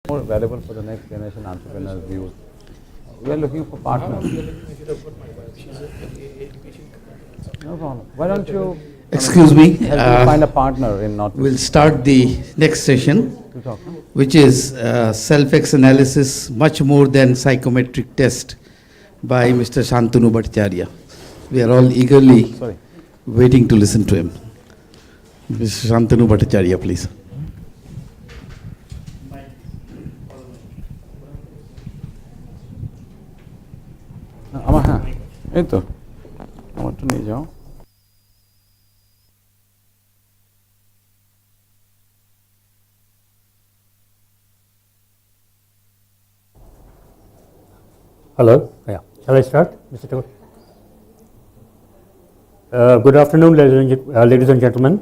more valuable for the next generation entrepreneurs, youth. We are looking for partners. No problem. Why don't you? Excuse me. Help me find a partner in not. We'll start the next session, To talk, huh? which is self-X analysis, much more than psychometric test, by Mr. Santanu Bhattacharya. We are all eagerly Sorry. waiting to listen to him. Mr. Santanu Bhattacharya, please. আমার হ্যাঁ এই তো আমারটা নিয়ে যাও Hello. Yeah. Shall I start, Mr. Thakur? Good afternoon, ladies and gentlemen.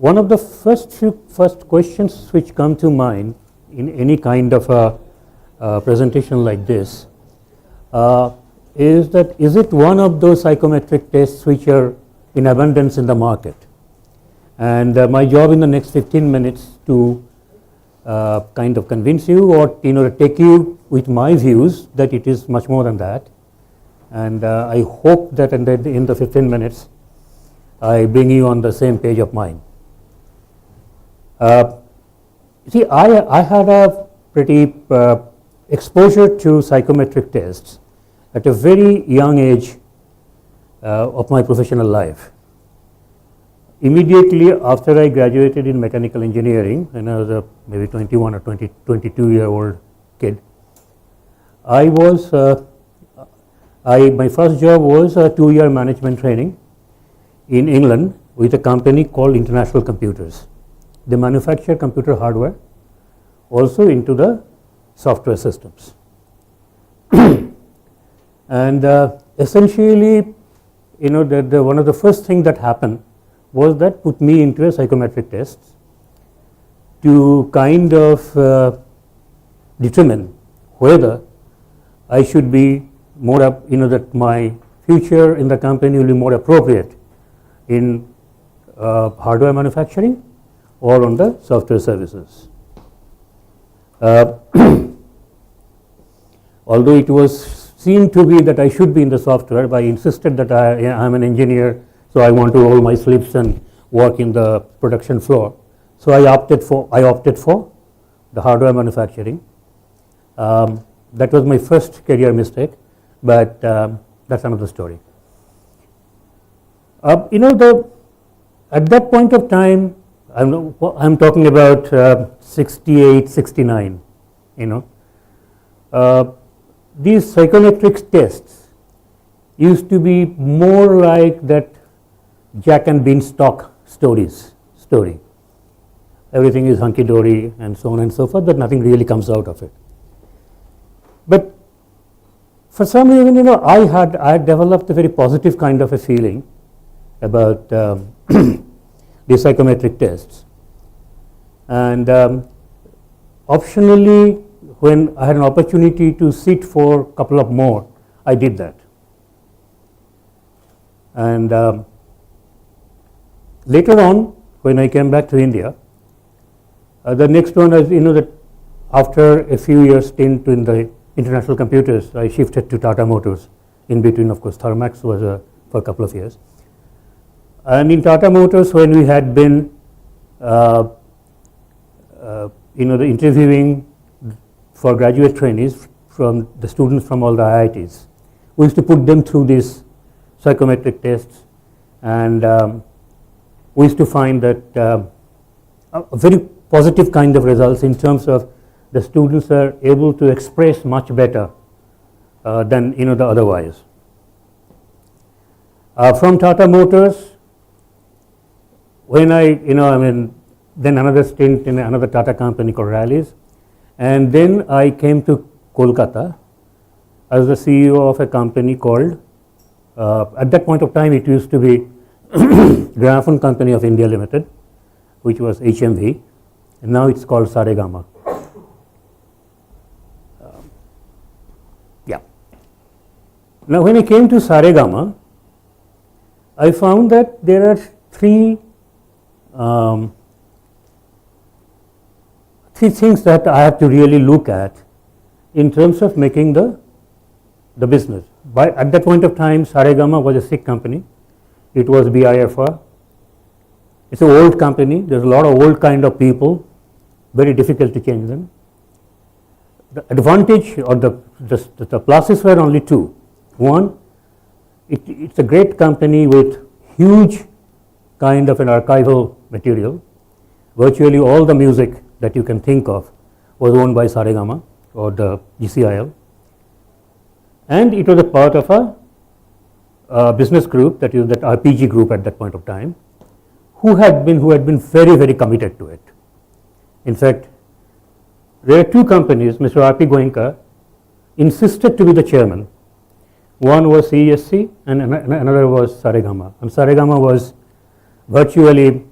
One of the first questions which come to mind in any kind of a presentation like this is it one of those psychometric tests which are in abundance in the market? And my job in the next 15 minutes to kind of convince you or take you with my views that it is much more than that. And I hope that in the 15 minutes I bring you on the same page of mind. See, I had a pretty exposure to psychometric tests at a very young age of my professional life. Immediately after I graduated in mechanical engineering, when I was a maybe 21 or 22-year-old kid, my first job was a 2-year management training in England with a company called International Computers. They manufacture computer hardware, also into the software systems. And essentially, one of the first things that happened was that put me into a psychometric test to kind of determine whether I should be more that my future in the company will be more appropriate in hardware manufacturing or on the software services. Although it was seemed to be that I should be in the software, but I insisted that I'm an engineer, so I want to roll my sleeves and work in the production floor. So I opted for the hardware manufacturing. That was my first career mistake, but that's another story. At that point of time, I'm talking about 68, 69. These psychometric tests used to be more like that Jack and Beanstalk story. Everything is hunky-dory and so on and so forth, but nothing really comes out of it. But for some reason, I had developed a very positive kind of a feeling about these psychometric tests. And optionally, when I had an opportunity to sit for a couple of more, I did that. And later on, when I came back to India, the next one is, that after a few years stint in the International Computers, I shifted to Tata Motors. In between, of course, Thermax was for a couple of years. And in Tata Motors, when we had been, the interviewing for graduate trainees from the students from all the IITs, we used to put them through these psychometric tests, and we used to find that a very positive kind of results in terms of the students are able to express much better than the otherwise. From Tata Motors, when then another stint in another Tata company called Rallies, and then I came to Kolkata as the CEO of a company called, at that point of time it used to be Gramophone Company of India Limited, which was HMV, and now it's called Saregama. Now when I came to Saregama, I found that there are three three things that I have to really look at in terms of making the business. At that point of time, Saregama was a sick company. It was BIFR. It's an old company. There's a lot of old kind of people. Very difficult to change them. The advantage or the pluses were only two. One, it's a great company with huge kind of an archival material. Virtually all the music that you can think of was owned by Saregama or the GCIL. And it was a part of a business group, that is that RPG group at that point of time, who had been very, very committed to it. In fact, there are two companies, Mr. R.P. Goenka insisted to be the chairman. One was CESC and another was Saregama. And Saregama was virtually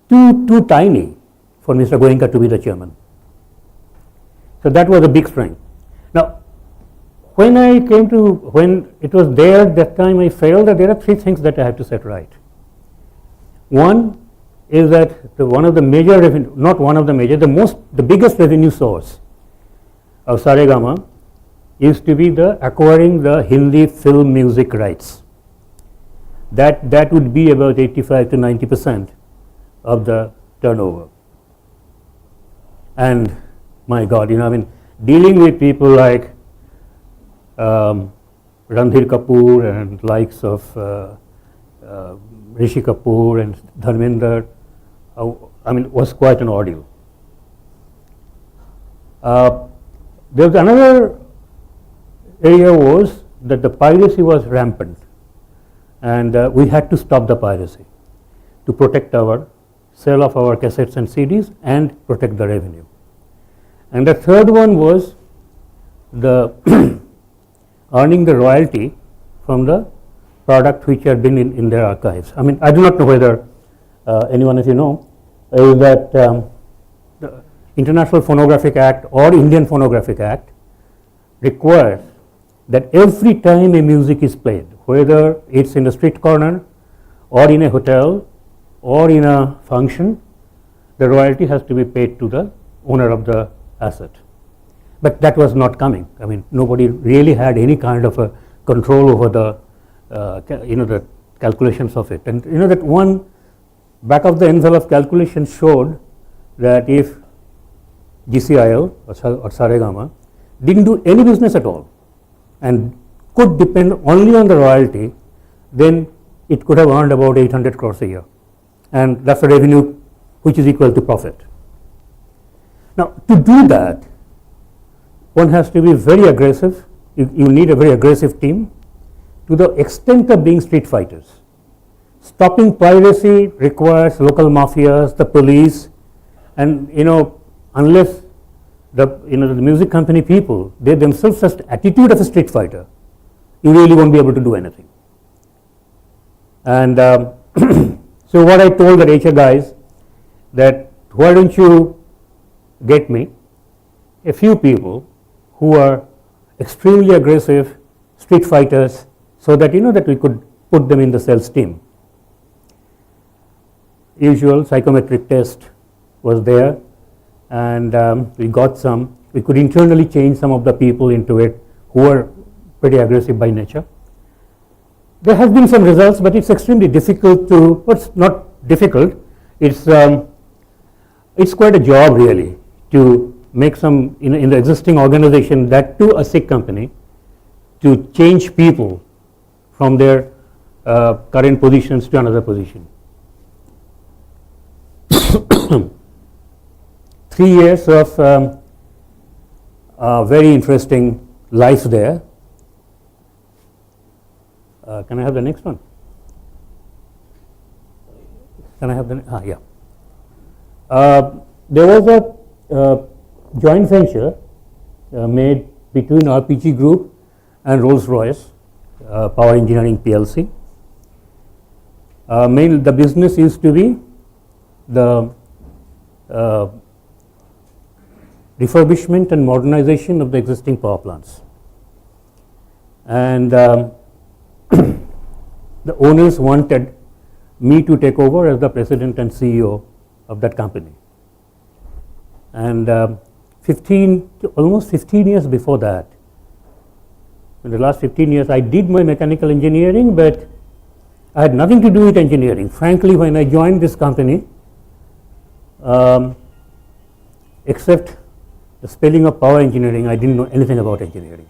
too tiny for Mr. Goenka to be the chairman. So that was a big strength. Now, when it was there that time, I felt that there are three things that I have to set right. One is that the biggest revenue source of Saregama used to be acquiring the Hindi film music rights. That would be about 85 to 90% of the turnover. And my God, dealing with people like Randhir Kapoor and likes of Rishi Kapoor and Dharmender, was quite an ordeal. There was another area was that the piracy was rampant, and we had to stop the piracy to protect our sale of our cassettes and CDs and protect the revenue. And the third one was the earning the royalty from the product which had been in their archives. I do not know whether anyone of you know, is that the International Phonographic Act or Indian Phonographic Act requires that every time a music is played, whether it's in a street corner or in a hotel or in a function, the royalty has to be paid to the owner of the asset. But that was not coming. Nobody really had any kind of a control over the the calculations of it. And that one back of the envelope calculation showed that if GCIL or Saregama didn't do any business at all and could depend only on the royalty, then it could have earned about 800 crores a year. And that's the revenue which is equal to profit. Now, to do that, one has to be very aggressive. You need a very aggressive team to the extent of being street fighters. Stopping piracy requires local mafias, the police, and unless the music company people, they themselves have the attitude of a street fighter, you really won't be able to do anything. And so what I told the HR guys, that why don't you get me a few people who are extremely aggressive street fighters, so that that we could put them in the sales team. Usual psychometric test was there, and we got some. We could internally change some of the people into it who are pretty aggressive by nature. There has been some results, but it's extremely difficult to. It's not difficult. It's quite a job really to make some in the existing organization, that to a sick company, to change people from their current positions to another position. 3 years of very interesting life there. Can I have the next one? Can I have the? Yeah. There was a joint venture made between RPG Group and Rolls-Royce Power Engineering PLC. The business used to be the refurbishment and modernization of the existing power plants. And the owners wanted me to take over as the president and CEO of that company. And almost 15 years before that, in the last 15 years, I did my mechanical engineering, but I had nothing to do with engineering. Frankly, when I joined this company, except the spelling of power engineering, I didn't know anything about engineering.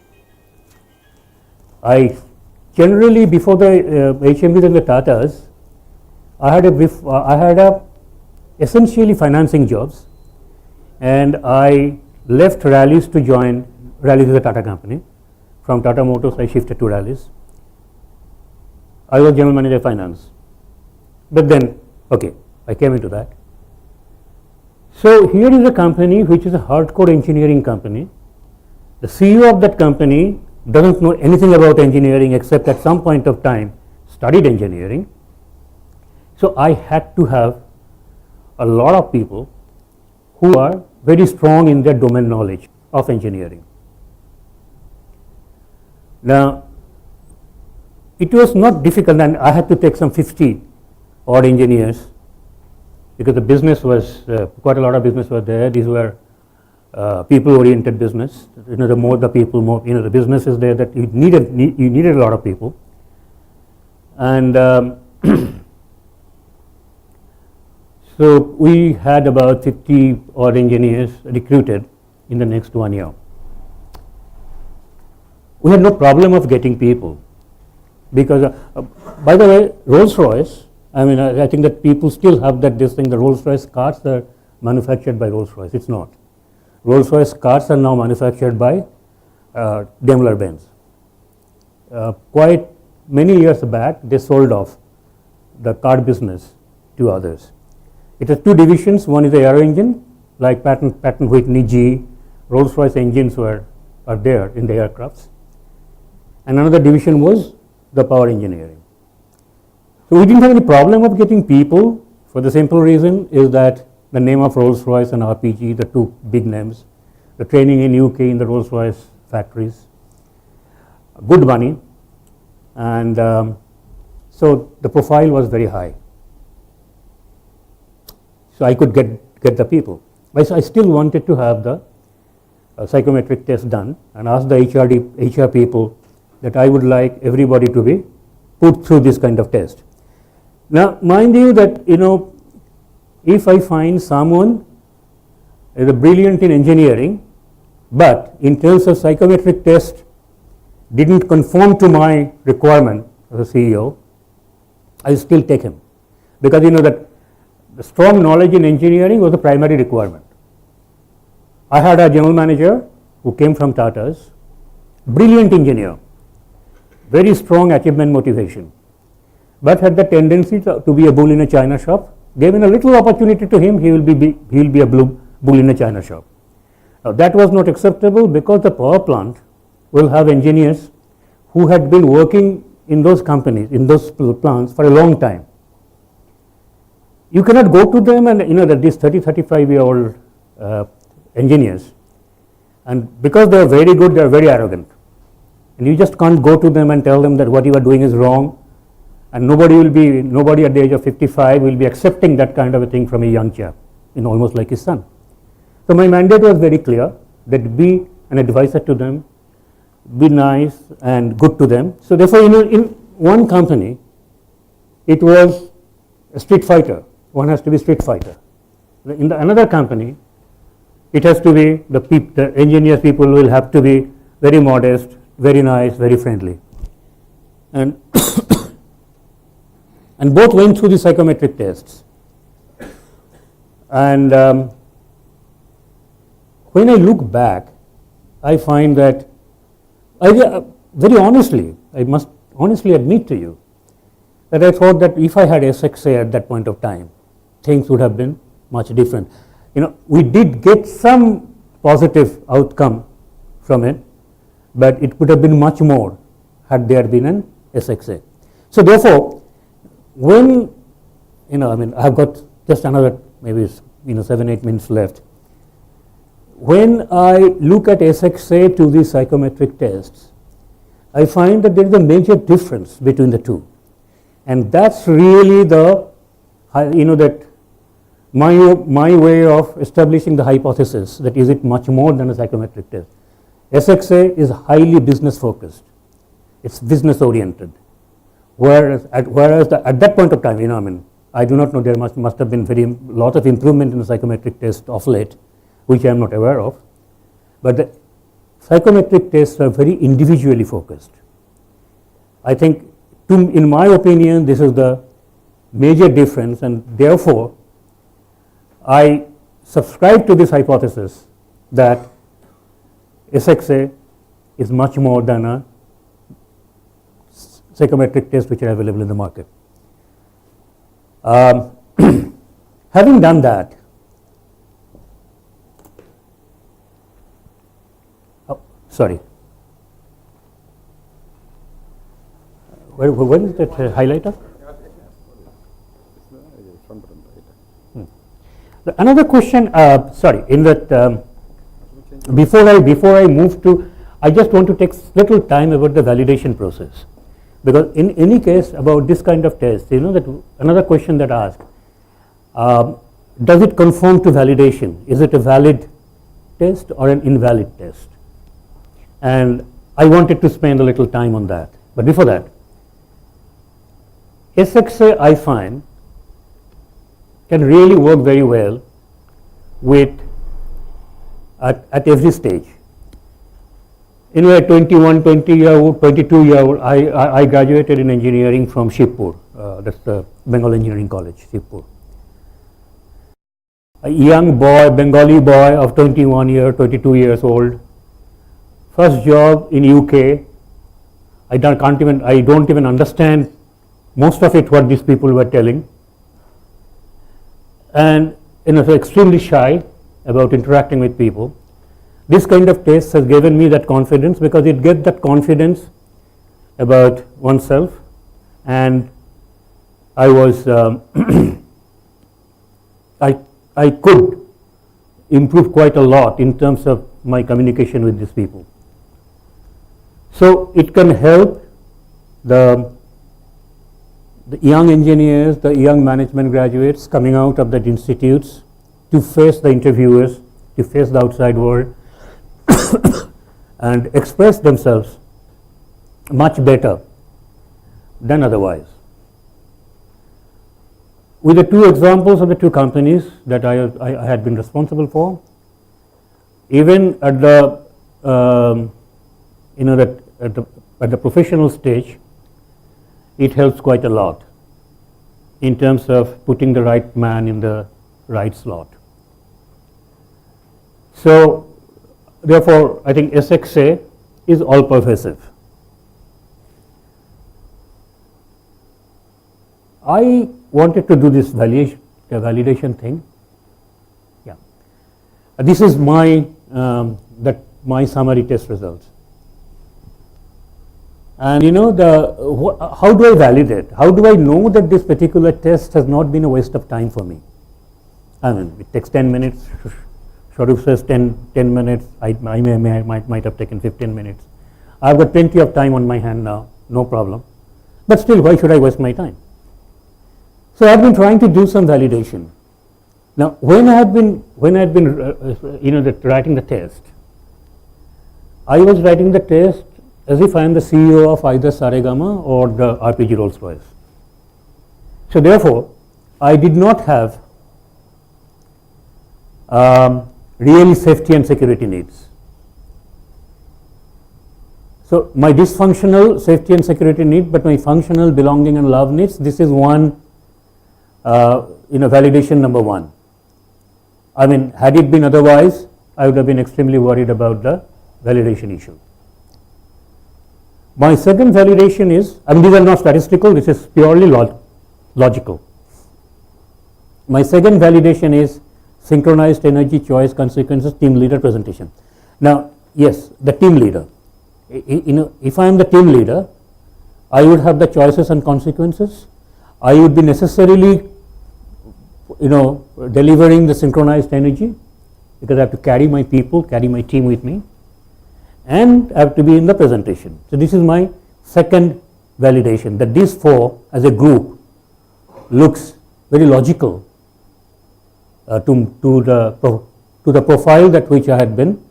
I generally, before the HMVs and the Tatas, I had a essentially financing jobs, and I left Rallis to join. Rallis is a Tata company. From Tata Motors, I shifted to Rallis. I was general manager of finance. But then, okay, I came into that. So here is a company which is a hardcore engineering company. The CEO of that company doesn't know anything about engineering except at some point of time studied engineering. So I had to have a lot of people who are very strong in their domain knowledge of engineering. Now, it was not difficult, and I had to take some 50 odd engineers because the business was, quite a lot of business was there. These were people-oriented business. The more the people, more, the business is there that you needed a lot of people. And so we had about 50 odd engineers recruited in the next 1 year. We had no problem of getting people because, by the way, Rolls-Royce, I think that people still have this thing, the Rolls-Royce cars are manufactured by Rolls-Royce. It's not. Rolls-Royce cars are now manufactured by Daimler-Benz. Quite many years back, they sold off the car business to others. It has two divisions. One is the aero engine, like Pratt & Whitney, GE, Rolls-Royce engines are there in the aircrafts. And another division was the power engineering. So we didn't have any problem of getting people for the simple reason is that the name of Rolls-Royce and RPG, the two big names, the training in UK in the Rolls-Royce factories, good money, and so the profile was very high. So I could get the people. But I still wanted to have the psychometric test done and ask the HR people that I would like everybody to be put through this kind of test. Now, mind you that, if I find someone is brilliant in engineering, but in terms of psychometric test didn't conform to my requirement as a CEO, I still take him. Because that the strong knowledge in engineering was the primary requirement. I had a general manager who came from Tata's, brilliant engineer, very strong achievement motivation, but had the tendency to be a bull in a china shop. Given a little opportunity to him, he will be a bull in a china shop. Now, that was not acceptable because the power plant will have engineers who had been working in those companies, in those plants for a long time. You cannot go to them and that these 35-year-old engineers, and because they are very good, they are very arrogant. And you just can't go to them and tell them that what you are doing is wrong, and nobody at the age of 55 will be accepting that kind of a thing from a young chap, almost like his son. So my mandate was very clear that be an advisor to them, be nice and good to them. So therefore, in one company, it was a street fighter. One has to be street fighter. In another company, it has to be the engineers people will have to be very modest, very nice, very friendly. And and both went through the psychometric tests. And when I look back, I find that very honestly, I must honestly admit to you that I thought that if I had SXA at that point of time, things would have been much different. We did get some positive outcome from it, but it would have been much more had there been an SXA. So therefore, when, I've got just another maybe 7-8 minutes left. When I look at SXA to the psychometric tests, I find that there is a major difference between the two. And that's really that my way of establishing the hypothesis that is it much more than a psychometric test. SXA is highly business focused. It's business oriented. Whereas at that point of time, I mean, I do not know, there must have been lot of improvement in the psychometric test of late, which I am not aware of. But the psychometric tests are very individually focused. I think, in my opinion, this is the major difference, and therefore, I subscribe to this hypothesis that SXA is much more than a psychometric test which are available in the market. Having done that, sorry, where is that highlighter? Another question, sorry, in that before I move to, I just want to take little time about the validation process, because in any case about this kind of test, that another question that asked, does it conform to validation? Is it a valid test or an invalid test? And I wanted to spend a little time on that. But before that, SXA, I find, can really work very well with at every stage. At 21, 20-year-old, 22-year-old, I graduated in engineering from Shibpur, that's the Bengal Engineering College, Shibpur. A young boy, Bengali boy of 22 years old, first job in UK. I don't even understand most of it what these people were telling, and so extremely shy about interacting with people. This kind of test has given me that confidence, because it gets that confidence about oneself, and I was I could improve quite a lot in terms of my communication with these people. So it can help the young engineers, the young management graduates coming out of the institutes to face the interviewers, to face the outside world and express themselves much better than otherwise. With the two examples of the two companies that I had been responsible for, even at the at the professional stage, it helps quite a lot in terms of putting the right man in the right slot. So therefore, I think SXA is all pervasive. I wanted to do this validation thing. Yeah, this is my my summary test results. And how do I validate? How do I know that this particular test has not been a waste of time for me? I mean, it takes 10 minutes. Shaurya says 10 minutes. I might have taken 15 minutes. I've got plenty of time on my hand now, no problem. But still, why should I waste my time? So I've been trying to do some validation. Now, when I had been writing the test, I was writing the test as if I am the CEO of either Saregama or the RPG Rolls-Royce. So therefore, I did not have really safety and security needs. So my dysfunctional safety and security need, but my functional belonging and love needs, this is one validation number one. I mean, had it been otherwise, I would have been extremely worried about the validation issue. My second validation is, I mean, these are not statistical, this is purely logical. My second validation is synchronized energy, choice, consequences, team leader presentation. Now, yes, the team leader. If I am the team leader, I would have the choices and consequences. I would be necessarily, delivering the synchronized energy, because I have to carry my people, carry my team with me, and I have to be in the presentation. So this is my second validation, that these four as a group looks very logical to the profile that which I had been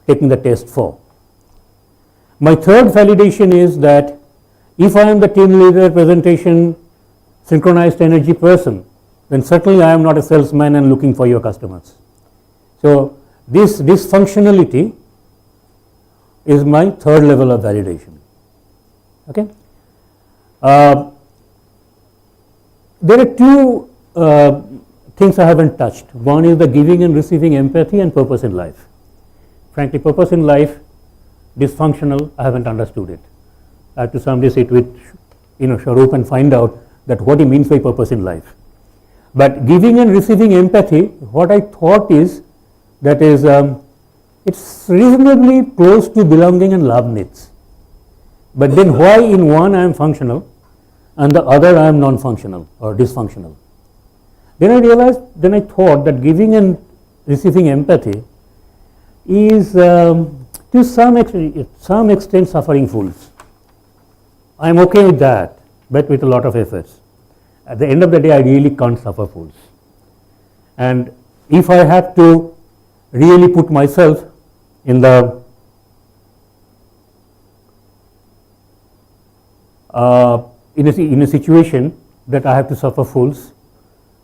taking the test for. My third validation is that if I am the team leader, presentation, synchronized energy person, then certainly I am not a salesman and looking for your customers. So this functionality is my third level of validation. Okay. There are two things I haven't touched. One is the giving and receiving empathy and purpose in life. Frankly, purpose in life, dysfunctional, I haven't understood it. I have to someday sit with Sharoop and find out that what he means by purpose in life. But giving and receiving empathy, what I thought is that is it's reasonably close to belonging and love needs. But then why in one I am functional and the other I am non-functional or dysfunctional? Then I realized, then I thought that giving and receiving empathy is to some extent suffering fools. I am okay with that, but with a lot of efforts. At the end of the day, I really can't suffer fools. And if I have to really put myself in the in a situation that I have to suffer fools,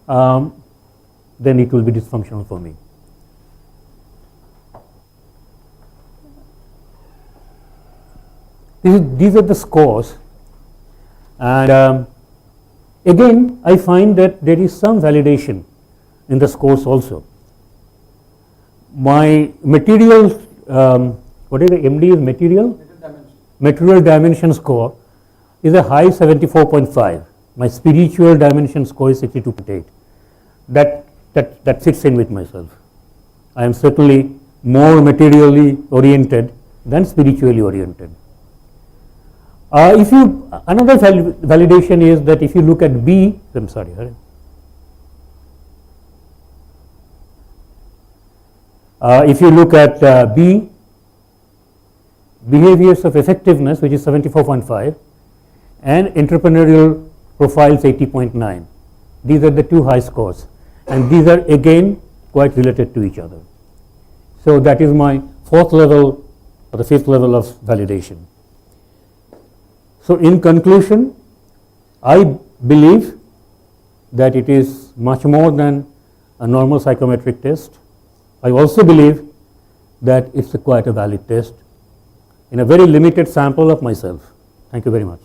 then it will be dysfunctional for me. These are the scores, and again I find that there is some validation in the scores also. My material, what is the MD is material dimension score is a high 74.5. My spiritual dimension score is 62.8. That fits in with myself. I am certainly more materially oriented than spiritually oriented. Another validation is that if you look at B, I'm sorry. If you look at B, behaviors of effectiveness, which is 74.5, and entrepreneurial profiles 80.9. These are the two high scores, and these are again quite related to each other. So that is my fourth level or the fifth level of validation. So in conclusion, I believe that it is much more than a normal psychometric test. I also believe that it's quite a valid test in a very limited sample of myself. Thank you very much.